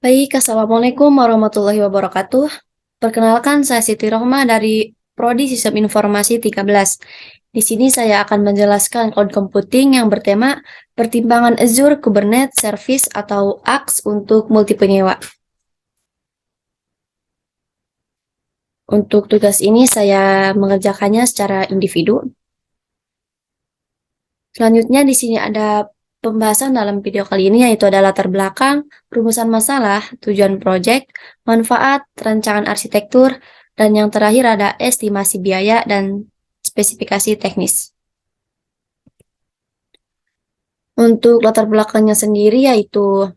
Baik, Assalamualaikum warahmatullahi wabarakatuh. Perkenalkan, saya Siti Rohma dari Prodi Sistem Informasi 13. Di sini saya akan menjelaskan cloud computing yang bertema pertimbangan Azure Kubernetes Service atau AKS untuk multi penyewa. Untuk tugas ini saya mengerjakannya secara individu. Selanjutnya di sini ada pembahasan dalam video kali ini, yaitu ada latar belakang, rumusan masalah, tujuan proyek, manfaat, rancangan arsitektur, dan yang terakhir ada estimasi biaya dan spesifikasi teknis. Untuk latar belakangnya sendiri yaitu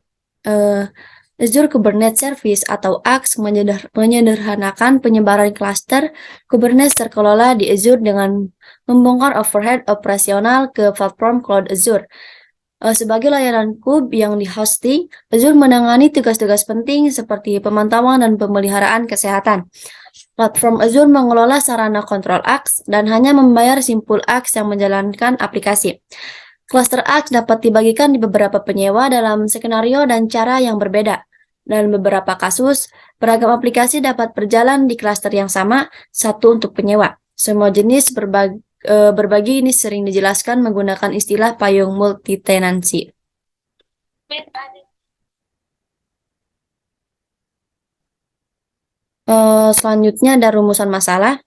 Azure Kubernetes Service atau AKS menyederhanakan penyebaran klaster Kubernetes terkelola di Azure dengan membongkar overhead operasional ke platform Cloud Azure. Sebagai layanan kub yang di-hosting, Azure menangani tugas-tugas penting seperti pemantauan dan pemeliharaan kesehatan. Platform Azure mengelola sarana kontrol AKS dan hanya membayar simpul AKS yang menjalankan aplikasi. Cluster AKS dapat dibagikan di beberapa penyewa dalam skenario dan cara yang berbeda. Dalam beberapa kasus, beragam aplikasi dapat berjalan di cluster yang sama, satu untuk penyewa. Semua jenis berbagi ini sering dijelaskan menggunakan istilah payung multi-tenancy. Selanjutnya ada rumusan masalah.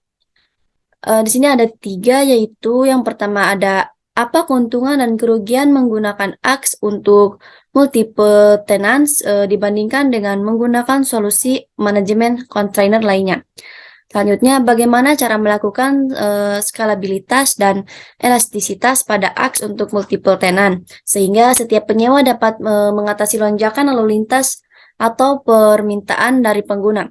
Di sini ada 3, yaitu yang pertama ada apa keuntungan dan kerugian menggunakan AKS untuk multiple tenants dibandingkan dengan menggunakan solusi manajemen kontainer lainnya. Selanjutnya, bagaimana cara melakukan skalabilitas dan elastisitas pada AKS untuk multiple tenant, sehingga setiap penyewa dapat mengatasi lonjakan lalu lintas atau permintaan dari pengguna.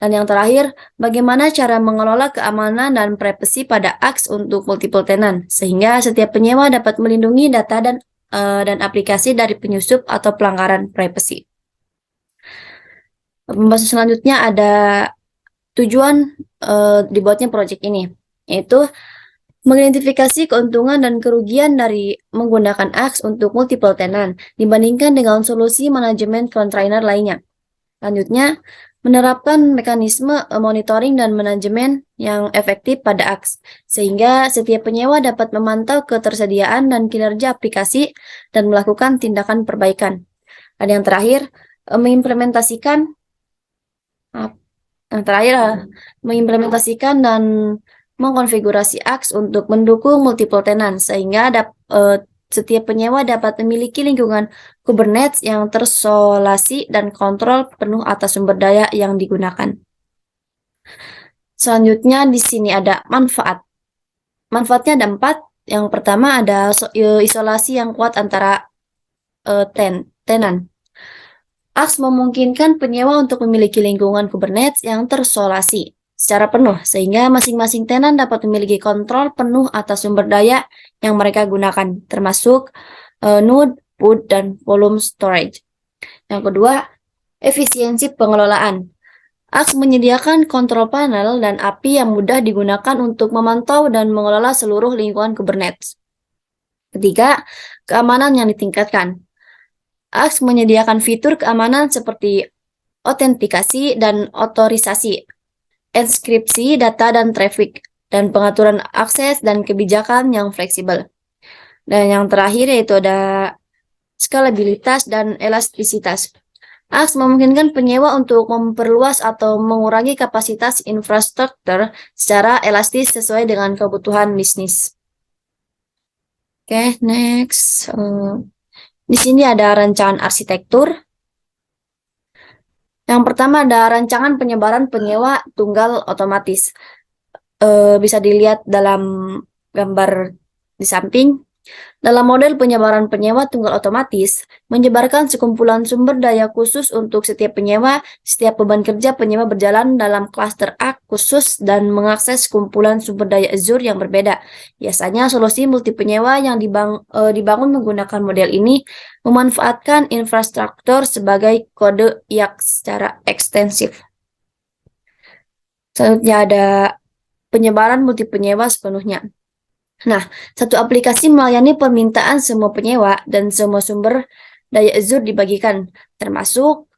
Dan yang terakhir, bagaimana cara mengelola keamanan dan privasi pada AKS untuk multiple tenant, sehingga setiap penyewa dapat melindungi data dan aplikasi dari penyusup atau pelanggaran privasi. Pembahasan selanjutnya ada tujuan dibuatnya proyek ini, yaitu mengidentifikasi keuntungan dan kerugian dari menggunakan AKS untuk multiple tenant dibandingkan dengan solusi manajemen kontainer lainnya. Selanjutnya, menerapkan mekanisme monitoring dan manajemen yang efektif pada AKS, sehingga setiap penyewa dapat memantau ketersediaan dan kinerja aplikasi dan melakukan tindakan perbaikan. Dan yang terakhir, mengimplementasikan dan mengkonfigurasi AKS untuk mendukung multiple tenant, sehingga setiap penyewa dapat memiliki lingkungan Kubernetes yang terisolasi dan kontrol penuh atas sumber daya yang digunakan. Selanjutnya di sini ada manfaat. Manfaatnya ada 4. Yang pertama ada isolasi yang kuat antara tenant. AKS memungkinkan penyewa untuk memiliki lingkungan Kubernetes yang terisolasi secara penuh, sehingga masing-masing tenan dapat memiliki kontrol penuh atas sumber daya yang mereka gunakan, termasuk node, boot, dan volume storage. Yang kedua, efisiensi pengelolaan. AKS menyediakan kontrol panel dan API yang mudah digunakan untuk memantau dan mengelola seluruh lingkungan Kubernetes. Ketiga, keamanan yang ditingkatkan. AKS menyediakan fitur keamanan seperti autentikasi dan otorisasi, enskripsi data dan traffic, dan pengaturan akses dan kebijakan yang fleksibel. Dan yang terakhir yaitu ada skalabilitas dan elastisitas. AKS memungkinkan penyewa untuk memperluas atau mengurangi kapasitas infrastruktur secara elastis sesuai dengan kebutuhan bisnis. Oke, next. Di sini ada rancangan arsitektur. Yang pertama ada rancangan penyebaran penyewa tunggal otomatis. Bisa dilihat dalam gambar di samping. Dalam model penyebaran penyewa tunggal otomatis, menyebarkan sekumpulan sumber daya khusus untuk setiap penyewa. Setiap beban kerja penyewa berjalan dalam klaster AKS khusus dan mengakses kumpulan sumber daya Azure yang berbeda. Biasanya solusi multi penyewa yang dibangun menggunakan model ini memanfaatkan infrastruktur sebagai kode IaaS secara ekstensif. Selanjutnya ada penyebaran multi penyewa sepenuhnya. Nah, satu aplikasi melayani permintaan semua penyewa dan semua sumber daya Azure dibagikan, termasuk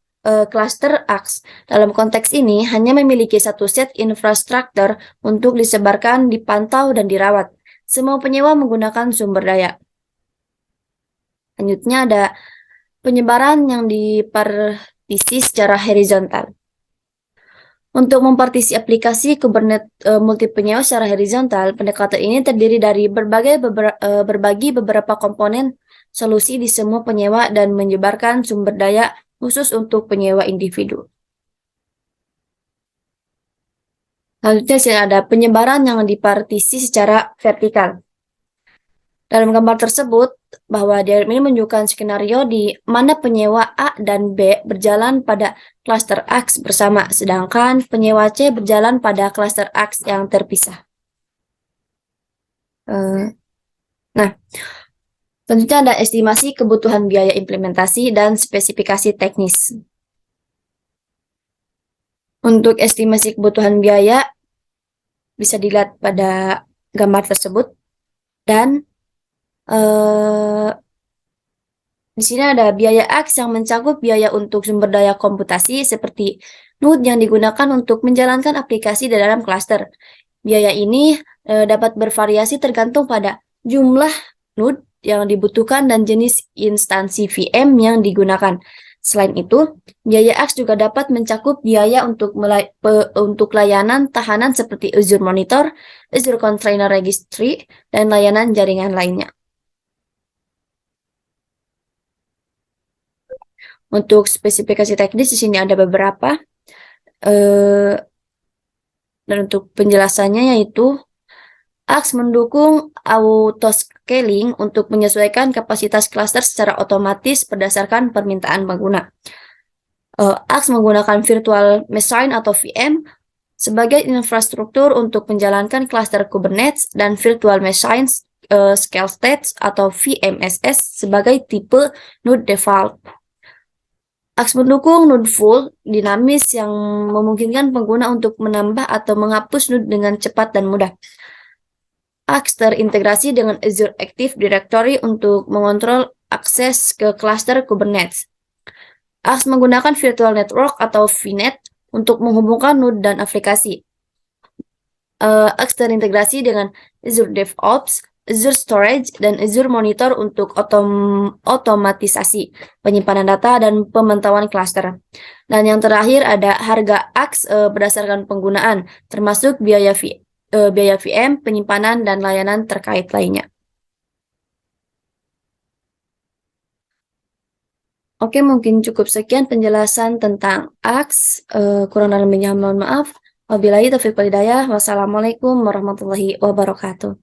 cluster AX. Dalam konteks ini, hanya memiliki satu set infrastruktur untuk disebarkan, dipantau, dan dirawat. Semua penyewa menggunakan sumber daya. Selanjutnya ada penyebaran yang dipartisi secara horizontal. Untuk mempartisi aplikasi Kubernetes multi penyewa secara horizontal, pendekatan ini terdiri dari berbagi beberapa komponen solusi di semua penyewa dan menyebarkan sumber daya khusus untuk penyewa individu. Selanjutnya ada penyebaran yang dipartisi secara vertikal. Dalam gambar tersebut, bahwa diagram ini menunjukkan skenario di mana penyewa A dan B berjalan pada cluster AX bersama, sedangkan penyewa C berjalan pada cluster AX yang terpisah. Nah, selanjutnya ada estimasi kebutuhan biaya implementasi dan spesifikasi teknis. Untuk estimasi kebutuhan biaya, bisa dilihat pada gambar tersebut, dan di sini ada biaya AX yang mencakup biaya untuk sumber daya komputasi seperti node yang digunakan untuk menjalankan aplikasi di dalam cluster. Biaya ini dapat bervariasi tergantung pada jumlah node yang dibutuhkan dan jenis instansi VM yang digunakan. Selain itu, biaya AX juga dapat mencakup biaya untuk layanan tahanan seperti Azure Monitor, Azure Container Registry, dan layanan jaringan lainnya. Untuk spesifikasi teknis di sini ada beberapa, dan untuk penjelasannya yaitu AX mendukung auto-scaling untuk menyesuaikan kapasitas cluster secara otomatis berdasarkan permintaan pengguna. AX menggunakan virtual machine atau VM sebagai infrastruktur untuk menjalankan cluster Kubernetes dan virtual machines scale state atau VMSS sebagai tipe node default. AX mendukung node full dinamis yang memungkinkan pengguna untuk menambah atau menghapus node dengan cepat dan mudah. AX terintegrasi dengan Azure Active Directory untuk mengontrol akses ke cluster Kubernetes. AX menggunakan Virtual Network atau VNet untuk menghubungkan node dan aplikasi. AX terintegrasi dengan Azure DevOps, Azure Storage, dan Azure Monitor untuk otomatisasi penyimpanan data dan pemantauan cluster. Dan yang terakhir ada harga AX berdasarkan penggunaan, termasuk biaya VM, penyimpanan, dan layanan terkait lainnya. Oke, mungkin cukup sekian penjelasan tentang AX. Kurang lebihnya mohon maaf. Wabillahi taufiq wal hidayah. Wassalamualaikum warahmatullahi wabarakatuh.